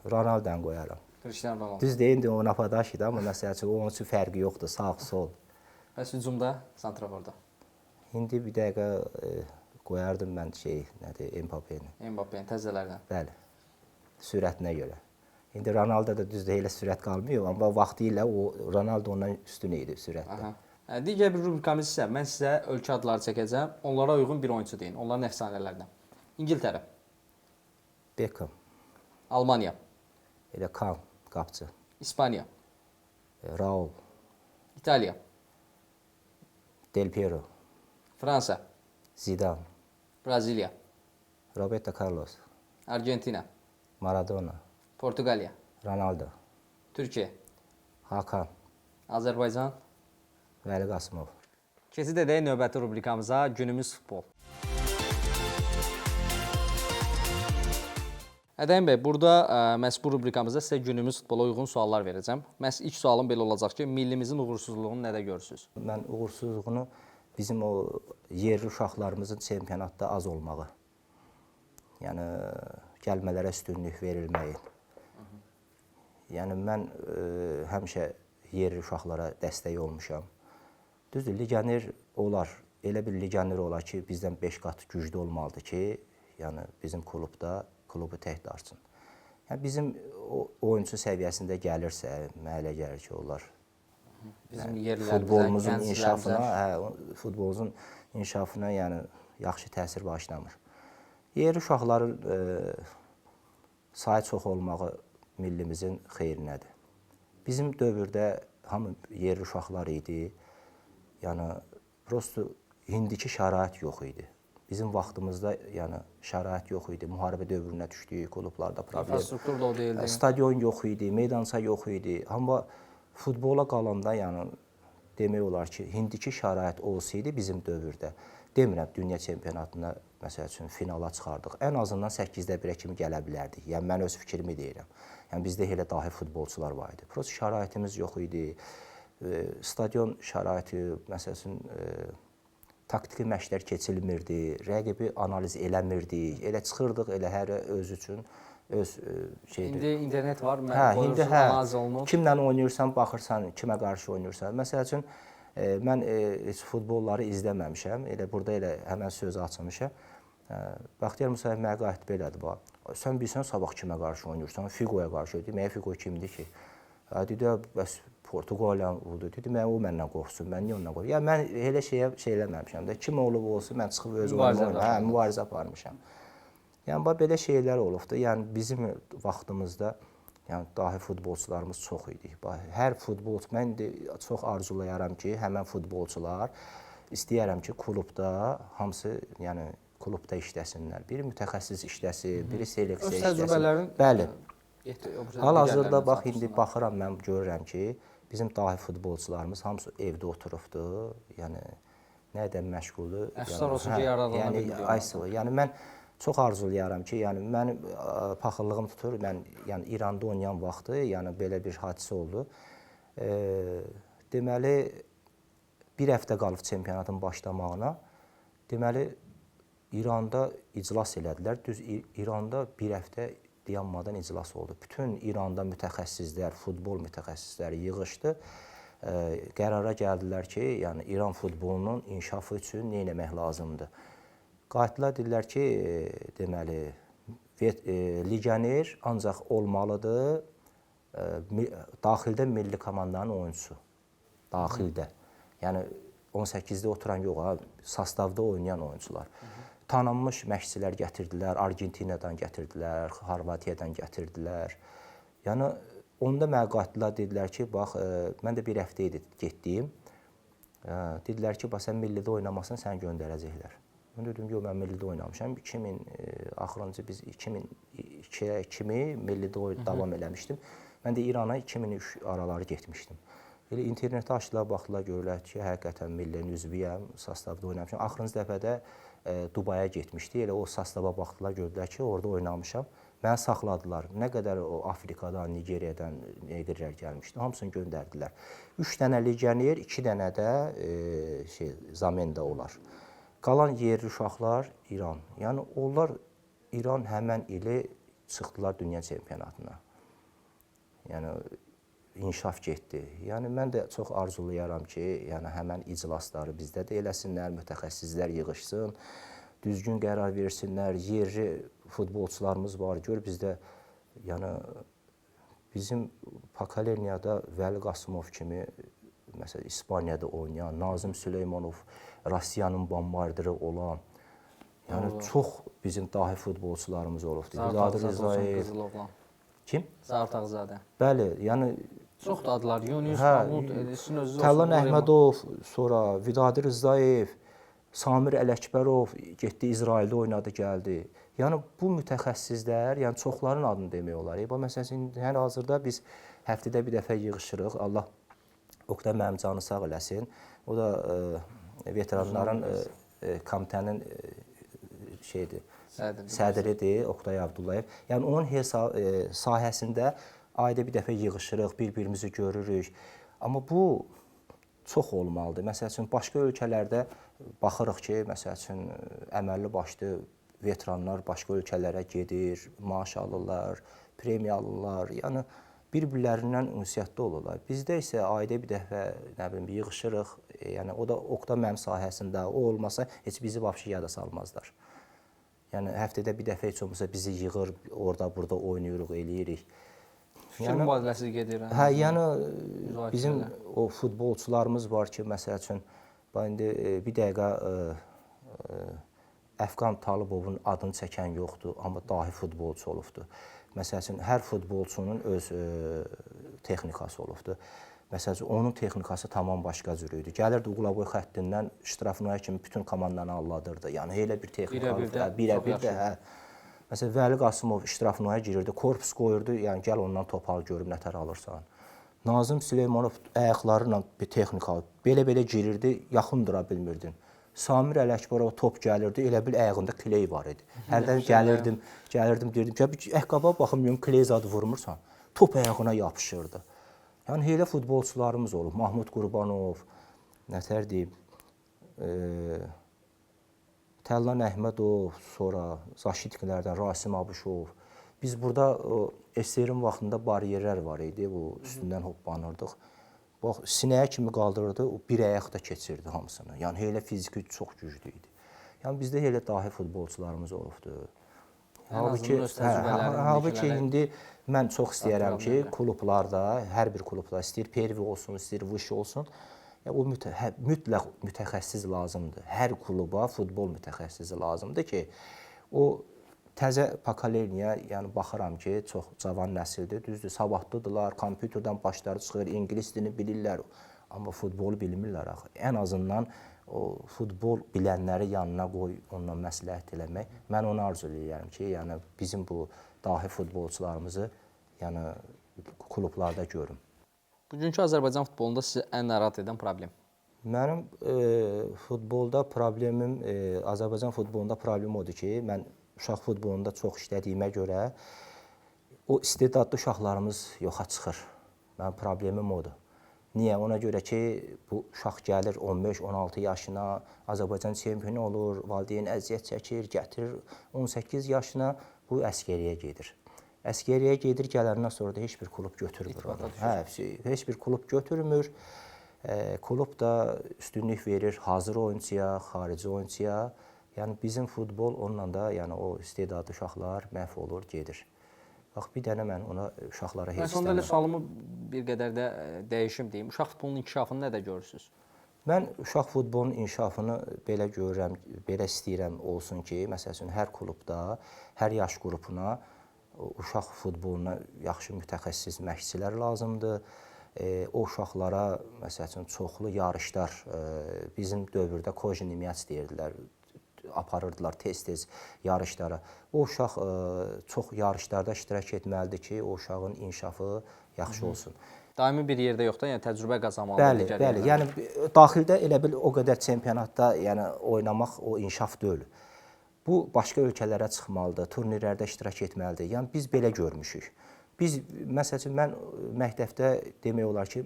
Ronaldo'dan qoyaram. Cristiano Ronaldo. Düz deyindi, o napadaş idi, amma məsəl üçün onun üçün fərqi yoxdur, sağ, sol. Bəs hücumda, santraforda? İndi bir dəqiqə qoyardım mən Mbappé'ni. Mbappé'ni, təzələrdən. Bəli, sürətinə görə. İndi Ronaldo da düzdür, elə sürət qalmıyor, amma vaxtı ilə Ronaldo ondan üstün idi sürətdə. Digər bir rubrikamız isə mən sizə ölkə adları çəkəcəm. Onlara uyğun bir oyunçu deyin, onların əfsanələrindən. İngiltərə. Beckham. Almaniya. Elə Kahn, qapçı. İspaniya. Raul. İtaliya. Del Piero. Fransa. Zidane. Braziliya. Roberto Carlos. Argentina. Maradona. Portuqaliya. Ronaldo. Türkiyə. Hakan. Azərbaycan. Vəli Qasımov. Keçid edək növbəti rubrikamıza, günümüz futbol. Ədəm bəy, burada məhz bu rubrikamızda sizə günümüz futbola uyğun suallar verəcəm. Məhz ilk sualım belə olacaq ki, millimizin uğursuzluğunu nədə görürsünüz? Mən uğursuzluğunu bizim o yerli uşaqlarımızın çempionatda az olmağı, yəni gəlmələrə üstünlük verilməyi. Yəni mən həmişə yerli uşaqlara dəstək olmuşam. Düzdür, legioner olar, elə bir legioner olar ki, bizdən 5 qat güclü olmalıdır ki, yəni bizim klubda klubu tək darsın. Yəni bizim oyunçu səviyyəsində gəlirsə, mənə elə gəlir ki, onlar futbolumuzun inkişafına yəni yaxşı təsir bağışlamır. Yerli uşaqların sayı çox olmağı millimizin xeyrinədir. Bizim dövrdə hamı yerli uşaqlar idi. Yəni prosto indiki şərait yox idi. Bizim vaxtımızda yəni şərait yox idi. Müharibə dövrünə düşdük, klublarda problem. İnfrastruktur da o deyildi. Stadion yox idi, meydança yox idi. Amma futbola qalanda, yəni demək olar ki, indiki şərait olsaydı bizim dövrdə, demirəm dünya çempionatına məsəl üçün finala çıxardıq. Ən azından 8-də 1-ə kimi gələ bilərdik. Yəni mən öz fikrimi deyirəm. Yəni bizdə elə dahi futbolçular var idi. Prosta şəraitimiz yox idi. Stadion şəraiti, məsəl üçün taktiki məşqlər keçilmirdi, rəqibi analiz eləmirdik. Elə çıxırdıq, elə hər öz üçün öz şeydir. İndi internet var, indi analiz olunur. Kimlə oynayırsan, baxırsan, kimə qarşı oynayırsan. Məsəl üçün mən heç futbolları izləməmişəm. Elə burada elə həmən sözü açmışam. Bəxtiyar Musayev mənə qayıtdı belədir bax. Sən bilsən sabah kimə qarşı oynayırsan? Figoya qarşı. Deməyə Figo kimdir ki? Dedi bəs Portuqaliya oldu. Dedi mən o məndən qorxsun. Mən niyə ondan qorxum? Ya mən elə şey eləməmişəm də. Kim olub olsun mən çıxıb öz oyunumu mübarizə aparmışam. Yəni bax belə şeylər olubdu. Yəni bizim vaxtımızda yəni dahi futbolçularımız çox idi. Hər futbolçu mən çox arzulayaram ki, həmən futbolçular istəyirəm ki, klubda hamısı, yəni klubda işləsinlər. Biri mütəxəssis işləsin, biri seleksiya işləsin. Öz təcrübələrin bəli. Hal-hazırda bax indi baxıram mən görürəm ki, bizim dahi futbolçularımız hamısı evdə oturubdu. Yəni nədən məşğuldur? Əfsuslar olsun ki, yararlana bilmirik. Yəni mən çox arzulayaram ki, yəni mənim paxıllığım tutur. Mən yəni İranda oynayan vaxtı, yəni belə bir hadisə oldu. Deməli bir həftə qalıb çempionatın başlamağına. Deməli İranda iclas elədilər. Düz İranda bir həftə dayanmadan iclas oldu. Bütün İranda mütəxəssislər, futbol mütəxəssisləri yığışdı. Qərara gəldilər ki, yəni İran futbolunun inkişafı üçün nə etmək lazımdır? Qayıtdılar, dedilər ki, deməli, legioner ancaq olmalıdır daxildə milli komandanın oyunçusu. Daxildə. Yəni 18-də oturan yox, sastavda oynayan oyuncular. Tanınmış məşqçilər gətirdilər, Argentinadan gətirdilər, Xorvatiyadan gətirdilər. Yəni onda mənə qayıtdılar, dedilər ki, bax, mən də bir həftə idi getdiyim. Dedilər ki, bax, sən millidə oynamasın, səni göndərəcəklər. Mən dedim, yox, mən millidə oynamışam. Axırıncı biz 2002-yə kimi millidə davam eləmişdim. Mən də İrana 2003 araları getmişdim. Elə internetə açdılar, baxdılar, görürlər ki, həqiqətən millinin üzvüyəm, sastavda oynamışam. Axırıncı dəfədə Dubaya getmişdi. Elə o sastava baxdılar, gördülər ki, orada oynamışam. Məni saxladılar. Nə qədər o Afrikadan, Nigeriyadan neqrlər gəlmişdi, hamısını göndərdilər. 3 dənə legioner, 2 dənə də zamenda olar. Qalan yerli uşaqlar İran. Yəni onlar İran həmən ili çıxdılar dünya çempionatına. Yəni inkişaf getdi. Yəni mən də çox arzulayaram ki, yəni həmən iclasları bizdə də eləsinlər, mütəxəssislər yığışsın, düzgün qərar versinlər. Yerli futbolçularımız var. Gör bizdə yəni bizim pokoleniyada Vəli Qasımov kimi məsələn İspaniyada oynayan, Nazım Süleymanov, Rusiyanın bombardiri olan, yəni çox bizim dahi futbolçularımız olubdu. Zaur Rzayev. Kim? Zaur Tağzadə. Bəli, yəni çoxdur adlar. Yunus Mahmud, Edison özü. Tərlan Əhmədov, sonra Vidadi Rzayev, Samir Ələkbərov getdi İsraildə oynadı, gəldi. Yəni bu mütəxəssislər, yəni çoxların adını demək olar. Məsələn, hal-hazırda biz həftədə bir dəfə yığışırıq. Allah Oqtay mənim canı sağ eləsin. O da veteranların komitənin sədridir, Oqtay Abdullayev. Yəni onun sahəsində ayda bir dəfə yığışırıq, bir-birimizi görürük. Amma bu çox olmalıdır. Məsəl üçün başqa ölkələrdə baxırıq ki, məsəl üçün əməlli başlı veteranlar başqa ölkələrə gedir, maaş alırlar, premiya alırlar. Yəni bir-birlərindən ünsiyyətli olurlar. Bizdə isə ayda bir dəfə nə bilim yığışırıq. Yəni o da Oqtay mənim sahəsində. O olmasa heç bizi vəbşi yada salmazlar. Yəni həftədə bir dəfə heç olmasa bizi yığır, orada burada oynayırıq, eləyirik. Fikir mübadiləsi gedir. Hə, yəni bizim o futbolçularımız var ki, məsəl üçün indi bir dəqiqə Əfqan Talıbovun adını çəkən yoxdur, amma dahi futbolçu olubdur. Məsəl üçün hər futbolçunun öz texnikası olubdur. Məsəl üçün onun texnikası tamam başqa cür idi. Gəlirdi Uqlaboy xəttindən ştrafnoya kimi bütün komandanı alladırdı. Yəni elə bir texnika, birə-bir də hə. Məsələn Vəli Qasımov ştrafnoya girirdi, korpus qoyurdu, yəni gəl ondan top al görüm nətər alırsan. Nazım Süleymanov ayaqlarıyla bir texnika belə-belə girirdi, yaxın dura bilmirdin. Samir Ələkbarova top gəlirdi, elə bil ayağında kley var idi. Hərdən gəlirdim, deyirdim ki, ayaqqabıya baxım, görüm kley zadı vurmursan. Top ayağına yapışırdı. Yəni elə futbolçularımız olub. Mahmud Qurbanov, nətər deyim, Tərlan Əhmədov, sonra Zaşitkilərdən Rasim Abuşov. Biz burada SSR-in vaxtında bariyerlər var idi, bu üstündən hoppanırdıq. Bax, sinəyə kimi qaldırırdı, o bir ayaqda keçirdi hamısını. Yəni elə fiziki çox güclü idi. Yəni bizdə elə dahi futbolçularımız olubdu. Halbuki indi mən çox istəyirəm ki, klublarda, hər bir klubda istəyir Pervi olsun, istəyir Vış olsun, o mütləq mütəxəssis lazımdır. Hər kluba futbol mütəxəssisi lazımdır ki, o təzə pokoleniya, yəni baxıram ki, çox cavan nəsildir, düzdür, savadlıdırlar, kompüterdən başları çıxır, ingilis dilini bilirlər, amma futbolu bilmirlər axı. Ən azından o futbol bilənləri yanına qoy, onunla məsləhət eləmək. Mən onu arzulayıram ki, yəni bizim bu dahi futbolçularımızı yəni klublarda görüm. Bugünkü Azərbaycan futbolunda sizi ən narahat edən problem? Mənim futbolda problemim, Azərbaycan futbolunda problem odur ki, mən uşaq futbolunda çox işlədiyimə görə o istedadlı uşaqlarımız yoxa çıxır. Mənim problemim odur. Niyə? Ona görə ki, bu uşaq gəlir 15-16 yaşına, Azərbaycan çempionu olur, valideyn əziyyət çəkir, gətirir 18 yaşına, bu əskəriyə gedir. Əskəriyə gedir, gələndən sonra da heç bir klub götürmür onu. Heç bir klub götürmür. Klub da üstünlük verir hazır oyuncuya, xarici oyuncuya. Yəni bizim futbol onunla da, yəni o istedadlı uşaqlar məhv olur, gedir. Bax, bir dənə mən ona uşaqlara heç istəmirəm. Mən sualımı bir qədər də dəyişim deyim. Uşaq futbolunun inkişafını nədə görürsünüz? Mən uşaq futbolunun inkişafını belə görürəm, belə istəyirəm olsun ki, məsəl üçün hər klubda, hər yaş qrupuna uşaq futboluna yaxşı mütəxəssis məşqçilər lazımdır. O uşaqlara, məsəl üçün, çoxlu yarışlar, bizim dövrdə Kojinimyats deyirdilər, aparırdılar tez-tez yarışlara. O uşaq çox yarışlarda iştirak etməlidir ki, o uşağın inkişafı yaxşı olsun. Daimi bir yerdə yox da, yəni təcrübə qazanmalıdır. Bəli. Yəni daxildə elə bil o qədər çempionatda, yəni oynamaq o inkişaf deyil. Bu başqa ölkələrə çıxmalıdır, turnirlərdə iştirak etməlidir. Yəni biz belə görmüşük. Biz məsəl üçün mən məktəbdə demək olar ki,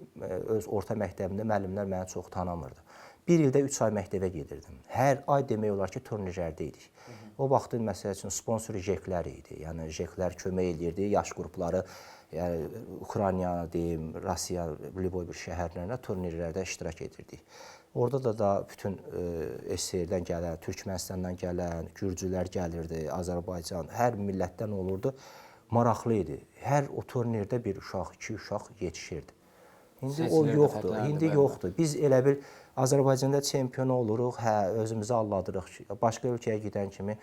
öz orta məktəbimdə müəllimlər məni çox tanımırdı. Bir ildə 3 ay məktəbə gedirdim. Hər ay demək olar ki, turnirlərdə idik. O vaxtı məsəl üçün sponsor JEK-lər idi. Yəni JEK-lər kömək edirdi, yaş qrupları, yəni Ukrayna deyim, Rusiya, Lvov bir şəhərlərində turnirlərdə iştirak edirdik. Orada da bütün SSR-dən gələn, Türkmənistandan gələn, Gürcülər gəlirdi, Azərbaycan, hər millətdən olurdu. Maraqlı idi. Hər o turnirdə bir uşaq, 2 uşaq yetişirdi. İndi o yoxdur. İndi yoxdur. Biz elə bil Azərbaycanda çempion oluruq, özümüzü alladırıq. Başqa ölkəyə gedən kimi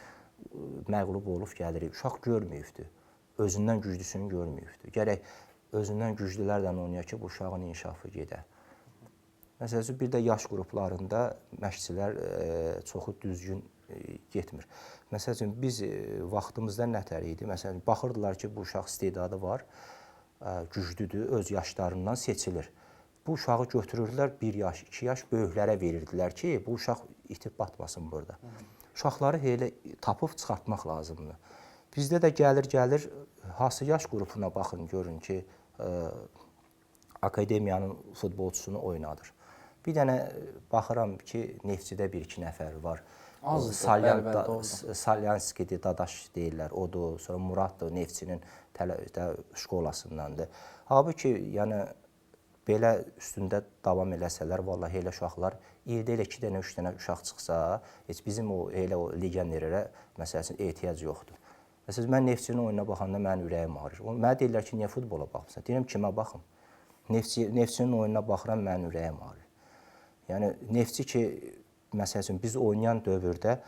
məğlub olub gəlirik. Uşaq görməyibdir. Özündən güclüsünü görməyibdir. Gərək özündən güclülərlə oynayaq ki, bu uşağın inkişafı gedə. Məsələn, bir də yaş qruplarında məşqçilər çoxu düzgün getmir. Məsələn, biz vaxtımızda nətər idi? Məsələn, baxırdılar ki, bu uşaq istedadı var, güclüdür, öz yaşlarından seçilir. Bu uşağı götürürdülər 1 yaş, 2 yaş böyüklərə verirdilər ki, bu uşaq itib batmasın burada. Uşaqları elə tapıb çıxartmaq lazımdır. Bizdə də gəlir, hansı yaş qrupuna baxın, görün ki, akademiyanın futbolçusunu oynadır. Bir dənə baxıram ki, Neftçidə 1-2 nəfər var. Salyanskidir, Dadaş deyirlər, odur. Sonra Muraddır, Neftçinin şkolasındandır. Halbuki, yəni, belə üstündə davam eləsələr, vallahi elə uşaqlar, ildə elə 2 dənə, 3 dənə uşaq çıxsa, heç bizim o legionerlərə, məsələn, ehtiyac yoxdur. Məsələn, mən Neftçinin oyununa baxanda mənim ürəyim ağrır. Mənə deyirlər ki, niyə futbola baxmısan? Deyirəm, kimə baxım? Neftçinin oyununa baxıram, mənim ürəyim ağrır. Yəni, Neftçi ki, məsələn, biz oynayan dövrdə,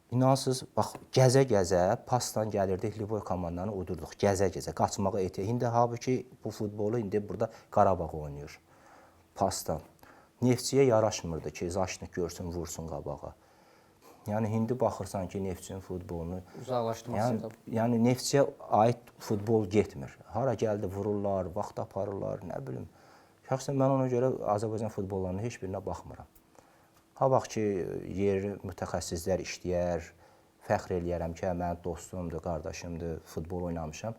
İnansız, bax, gəzə-gəzə, pasdan gəlirdik, Lvov komandanı udurduq, gəzə-gəzə, qaçmağa ehtiyac. İndi halbuki bu futbolu indi burada Qarabağ oynayır, pasdan. Neftçiyə yaraşmırdı ki, Zaşnik görsün, vursun qabağa. Yəni indi baxırsan ki, Neftçinin futbolunu Uzaqlaşdırması. yəni Neftçiyə aid futbol getmir. Hara gəldi vururlar, vaxt aparırlar, nə bilim. Şəxsən mən ona görə Azərbaycan futbollarının heç birinə baxmıram. Ha vaxt ki, yerli mütəxəssislər işləyər, fəxr eləyərəm ki, mənim dostumdur, qardaşımdır, futbol oynamışam.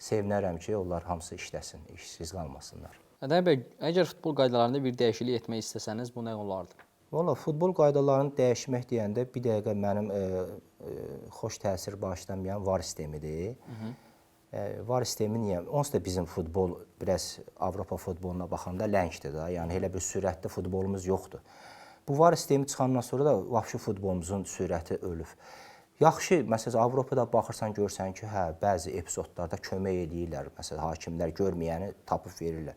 Sevinərəm ki, onlar hamısı işləsin, işsiz qalmasınlar. Ədəm bəy, əgər futbol qaydalarında bir dəyişiklik etmək istəsəniz, bu nə olardı? Valla futbol qaydalarını dəyişmək deyəndə bir dəqiqə mənim xoş təsir bağışlamayan VAR sistemidir. VAR sistemi niyə? Onsuz da bizim futbol biraz Avropa futboluna baxanda ləngdir də. Yəni elə bir sürətli futbolumuz yoxdur. Bu VAR sistemi çıxandan sonra da vəhşi futbolumuzun sürəti ölüb. Yaxşı, məsələn Avropada baxırsan görsən ki, hə, bəzi epizodlarda kömək eləyirlər. Məsələn hakimlər görməyəni tapıb verirlər.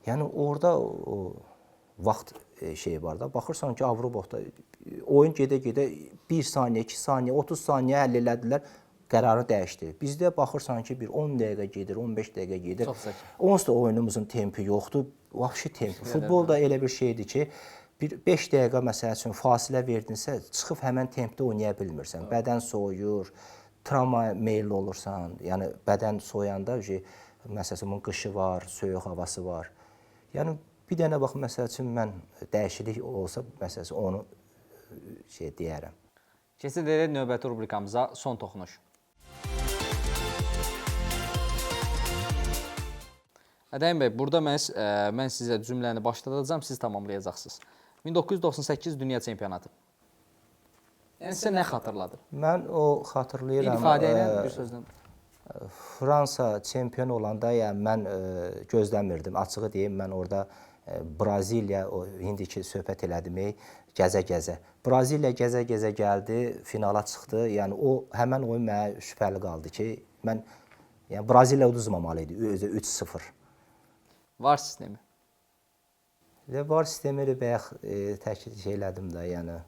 Yəni orada o vaxt şey var da. Baxırsan ki, Avropada oyun gedə-gedə 1 saniyə, 2 saniyə, 30 saniyə həll elədilər, qərarı dəyişdi. Bizdə baxırsan ki, bir 10 dəqiqə gedir, 15 dəqiqə gedir. Onsuz da oyunumuzun tempi yoxdur. Vəhşi tempi. Futbol da elə bir şeydir ki, bir 5 dəqiqə məsəl üçün fasilə verdinsə, çıxıb həmən tempdə oynaya bilmirsən. Bədən soyuyur, travma meyilli olursan. Yəni bədən soyanda məsələn bunun qışı var, soyuq havası var. Yəni bir dənə bax məsəl üçün mən dəyişiklik olsa məsələn onu deyərəm. Keçid edək növbəti rubrikamıza son toxunuş. Ədəm bəy, burada mən sizə cümləni başladacağam, siz tamamlayacaqsınız. 1998 Dünya Çempionatı. Yəni sizə nə xatırladır? Mən o xatırlayıram. Bir ifadə ilə bir sözlə. Fransa çempion olanda yəni mən gözləmirdim. Açığı deyim, mən orada Braziliya, o indiki söhbət elədim, gəzə-gəzə. Braziliya gəzə-gəzə gəldi, finala çıxdı. Yəni o həmən oyun mənə şübhəli qaldı ki, mən yəni Braziliya uduzmamalı idi, özü 3-0. VAR sistemi. VAR sistemi bayaq təkid elədim də, yəni.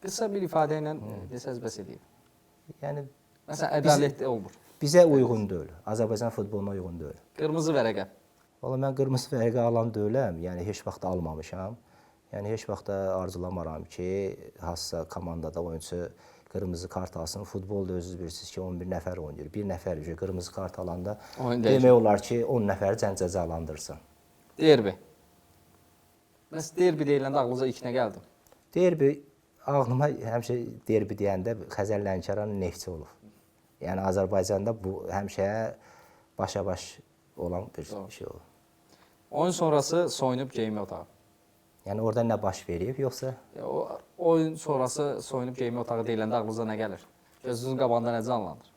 Qısa bir ifadə ilə desəz bəs edeyim. Yəni məsələn ədalətli olmur. Bizə uyğun deyil. Azərbaycan futboluna uyğun deyil. Qırmızı vərəqə. Valla mən qırmızı vərəqə alan deyiləm. Yəni heç vaxt almamışam. Yəni heç vaxt da arzulamaram ki, hansısa komandada oyunçu qırmızı kart alsın. Futbolda özünüz bilirsiniz ki, 11 nəfər oynayır. Bir nəfər qırmızı kart alanda demək olar ki, 10 nəfəri cəzalandırsın. Derbi. Bəs derbi deyiləndə ağlınıza ilk nə gəldi? Derbi ağlıma həmişə derbi deyəndə Xəzər Lənkəran Neftçi olub. Yəni Azərbaycanda bu həmişə başa-baş olan bir şey olub. Oyun sonrası soyunub geyinmə otağı. Yəni orada nə baş verib yoxsa? Oyun sonrası soyunub geyinmə otağı deyiləndə ağlınıza nə gəlir? Gözünüzün qabağında nə canlanır?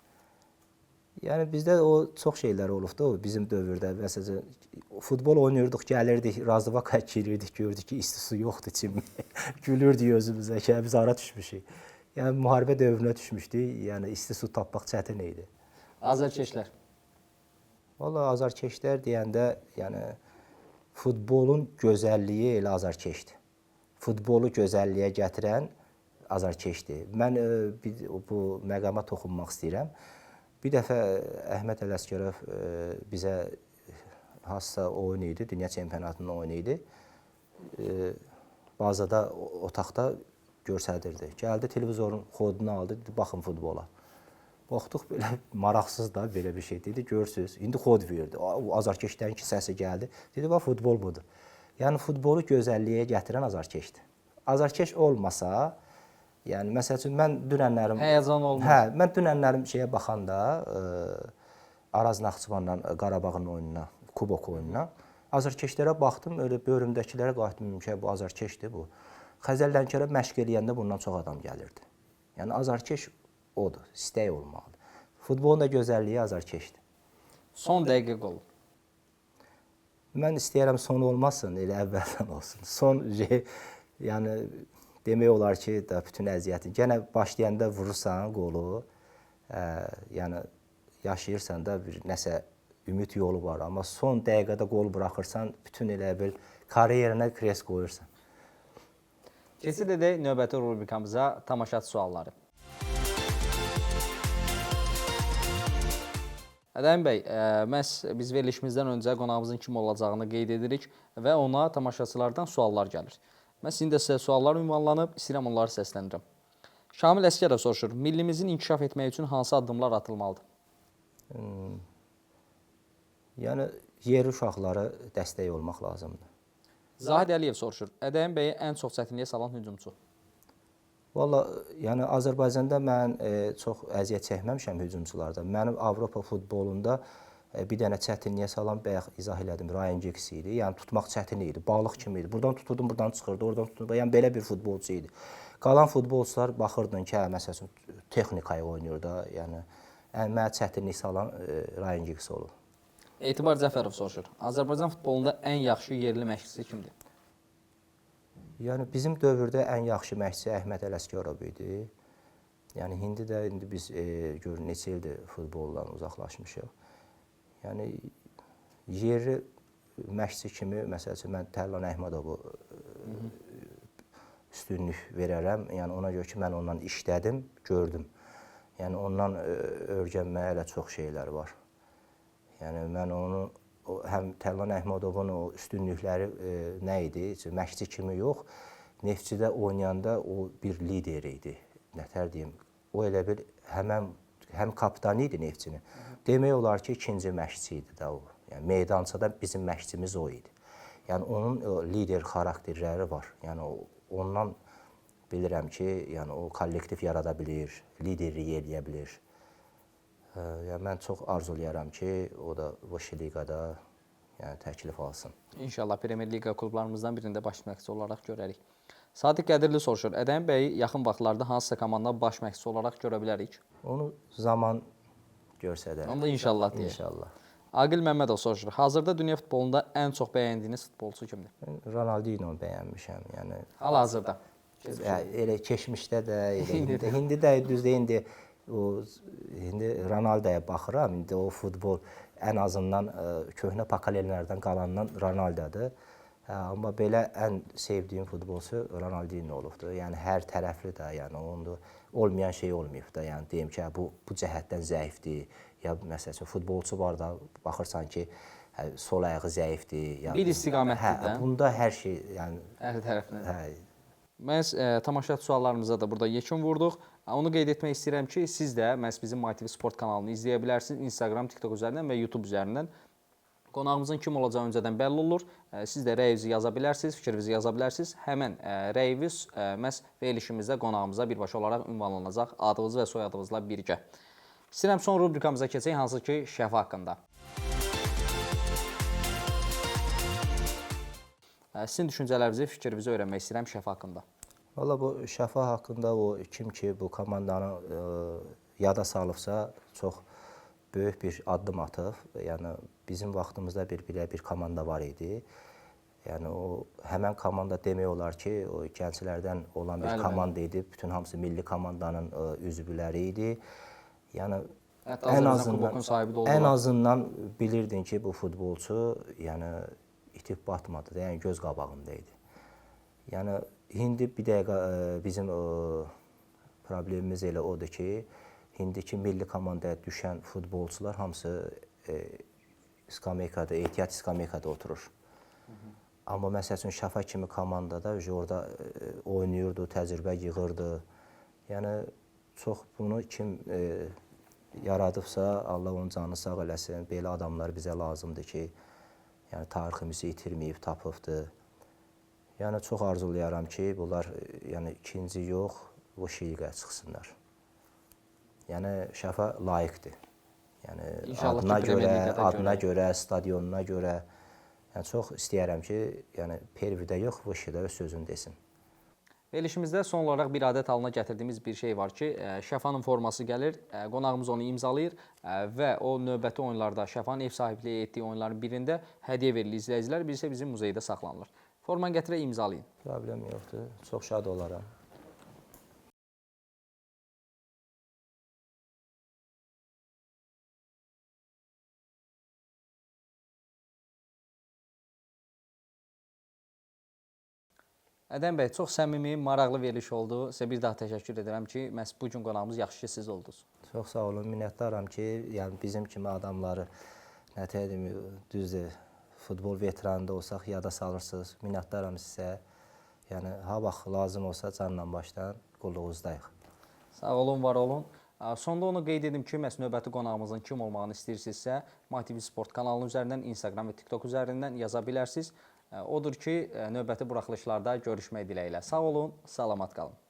Yəni bizdə o çox şeylər olubdu bizim dövrdə. Məsələn, futbol oynayırdıq, gəlirdik, Razıvaka girirdik, gördük ki, isti su yoxdur içinməyə. Gülürdük özümüzə ki, biz ara düşmüşük. Yəni müharibə dövrünə düşmüşdük. Yəni isti su tapmaq çətin idi. Azərkeşlər. Valla azarkeşlər deyəndə, yəni futbolun gözəlliyi elə azarkeşdir. Futbolu gözəlliyə gətirən azarkeşdir. Mən bu məqama toxunmaq istəyirəm. Bir dəfə Əhməd Ələsgərov bizə hansısa oyun idi, Dünya Çempionatının oyunu idi. Bazada, otaqda göstərdirdi. Gəldi, televizorun kodunu aldı, dedi, baxın futbola. Baxdıq, belə maraqsız da belə bir şey dedi, görürsünüz. İndi kod verdi, azarkeşlərin səsi gəldi. Dedi, bax, futbol budur. Yəni, futbolu gözəlliyə gətirən azarkeşdir. Azarkeş olmasa, yəni, məsəl üçün, mən dünənlərim... Həyəcan olmaz. Hə, mən dünənlərim şeyə baxanda, Araz Naxçıvanla Qarabağın oyununa, kubok oyununa, azarkeşlərə baxdım, öyle bölümdəkilərə qayıtdım ki, bu azarkeşdir bu. Xəzər Lənkərə məşq eləyəndə bundan çox adam gəlirdi. Yəni, azarkeş odur, istək olmalıdır. Futbolun da gözəlliyi azarkeşdir. Son dəqiqə qol. Mən istəyərəm son olmasın, elə əvvəldən olsun. Son, yəni, demək olar ki, bütün əziyyətin. Gənə başlayanda vurursan qolu, yəni, yaşayırsan da bir nəsə ümid yolu var. Amma son dəqiqədə qol buraxırsan, bütün elə bir kariyerinə kres qoyursan. Keçid edək növbəti rubrikamıza tamaşaçı sualları. Ədəm bəy, biz verilişimizdən öncə qonağımızın kim olacağını qeyd edirik və ona tamaşaçılardan suallar gəlir. Mən sizin də sizə suallar ünvanlanıb, istəyirəm onları səsləndirəm. Şamil Əskərov soruşur, millimizin inkişaf etməyi üçün hansı addımlar atılmalıdır? Yəni yerli uşaqlara dəstək olmaq lazımdır. Zahid Əliyev soruşur, Ədəm bəyi ən çox çətinliyə salan hücumçu. Valla, yəni Azərbaycanda mən çox əziyyət çəkməmişəm hücumçularda. Mənim Avropa futbolunda bir dənə çətinliyə salan, bayaq izah elədim, Ryan Giggs idi. Yəni tutmaq çətin idi, balıq kimi idi. Buradan tuturdum, buradan çıxırdı, oradan tuturdum. Yəni belə bir futbolçu idi. Qalan futbolçular baxırdın ki, məsələn, texnikaya oynayır da. Yəni mənə çətinlik salan Ryan Giggs olur. Etibar Cəfərov soruşur, Azərbaycan futbolunda ən yaxşı yerli məşqçisi kimdir? Yəni bizim dövrdə ən yaxşı məşqçi Əhməd Ələsgərov idi. Yəni indi biz görün neçə ildir futboldan uzaqlaşmışıq. Yəni yerli məşqçi kimi məsəl üçün mən Tərlan Əhmədovu üstünlük verərəm. Yəni ona görə ki, mən ondan işlədim, gördüm. Yəni ondan öyrənməyə hələ çox şeylər var. Yəni mən onu həm Tərlan Əhmədovun o üstünlükləri nə idi? Məşqçi kimi yox, Neftçidə oynayanda o bir lider idi. Nətər deyim? O elə bir həm kapitan idi Neftçinin. Demək olar ki, ikinci məşqçi idi də o. Yəni meydançada bizim məşqçimiz o idi. Yəni onun lider xarakterləri var. Yəni ondan bilirəm ki, yəni o kollektiv yarada bilir, liderlik eləyə bilir. Yəni mən çox arzulayaram ki, o da Vəşi Liqada təklif alsın. İnşallah Premyer Liqa klublarımızdan birində baş məşqçi olaraq görərik. Sadiq Qədirli soruşur, Ədəm bəyi yaxın vaxtlarda hansısa komanda baş məşqçi olaraq görə bilərik? Onu zaman görsədər. Onda inşallah deyək. İnşallah. Aqil Məmmədov soruşur, hazırda dünya futbolunda ən çox bəyəndiyiniz futbolçu kimdir? Mən Ronaldinho bəyənmişəm. Yəni Hal-hazırda. elə keçmişdə də, indi də düzdür, indi Ronaldoya baxıram. İndi o futbol ən azından köhnə pakoleniyalardan qalandan Ronaldodur. Amma belə ən sevdiyim futbolçu Ronaldinho olubdur. Yəni hər tərəfli də, yəni onda olmayan şey olmayıb da. Yəni deyim ki, bu cəhətdən zəifdir. Ya məsələn futbolçu var da baxırsan ki, sol ayağı zəifdir. Ya bir istiqamətlidir də. Bunda hər şey, yəni hər tərəfindən. Məhz tamaşaçı suallarımıza da burada yekun vurduq. Onu qeyd etmək istəyirəm ki, siz də məhz bizim MyTV Sport kanalını izləyə bilərsiniz. Instagram, TikTok üzərindən və YouTube üzərindən. Qonağımızın kim olacağı öncədən bəlli olur. Siz də rəyinizi yaza bilərsiniz, fikrinizi yaza bilərsiniz. Həmən rəyiniz məhz verilişimizdə qonağımıza birbaşa olaraq ünvanlanacaq adınız və soyadınızla birgə. İstəyirəm son rubrikamıza keçək, hansı ki, şəfa haqqında. Sizin düşüncələrinizi, fikrinizi öyrənmək istəyirəm şəfa haqqında. Valla bu şəfa haqqında o kim ki bu komandanı yada salıbsa çox böyük bir addım atıb. Yəni bizim vaxtımızda bir komanda var idi. Yəni o həmən komanda demək olar ki, o gənclərdən olan bir komanda idi. Bütün hamısı milli komandanın üzvləri idi. Yəni ən azından bilirdin ki, bu futbolçu yəni itib batmadı da, yəni göz qabağında idi. Yəni indi bir dəqiqə bizim problemimiz elə odur ki, indiki milli komandaya düşən futbolçular hamısı ehtiyat skameykada oturur. Amma məsəl üçün Şəfa kimi komandada orada oynayırdı, təcrübə yığırdı. Yəni çox bunu kim yaradıbsa, Allah onun canını sağ eləsin. Belə adamlar bizə lazımdır ki, yəni tariximizi itirməyib, tapıbdır. Yəni çox arzulayaram ki, bunlar yəni ikinci yox, bu Liqaya çıxsınlar. Yəni Şəfa layiqdir. Yəni adına görə, stadionuna görə. Yəni çox istəyərəm ki, yəni Pervidə yox, bu Şəfa öz sözünü desin. Verilişimizdə son olaraq bir adət halına gətirdiyimiz bir şey var ki, Şəfanın forması gəlir, qonağımız onu imzalayır və o növbəti oyunlarda Şəfanın ev sahibliyi etdiyi oyunların birində hədiyyə verilir izləyicilər, birisi bizim muzeydə saxlanılır. Formanı gətirək, imzalayın. Problem yoxdur, çox şad olaram. Ədəm bəy, çox səmimi, maraqlı veriliş oldu. Sizə bir daha təşəkkür edirəm ki, məhz bu gün qonağımız yaxşı ki, siz oldunuz. Çox sağ olun, minnətdaram ki, yəni bizim kimi adamları, nə deyim, düzdür, futbol veteranında olsaq yada salırsınız. Minnətdaram sizə. Yəni ha vaxt lazım olsa canla başdan qulluğunuzdayıq. Sağ olun, var olun. Sonda onu qeyd edim ki, məhz növbəti qonağımızın kim olmağını istəyirsinizsə, MyTV Sport kanalının üzərindən, Instagram və TikTok üzərindən yaza bilərsiniz. Odur ki, növbəti buraxılışlarda görüşmək diləyilə. Sağ olun, salamat qalın.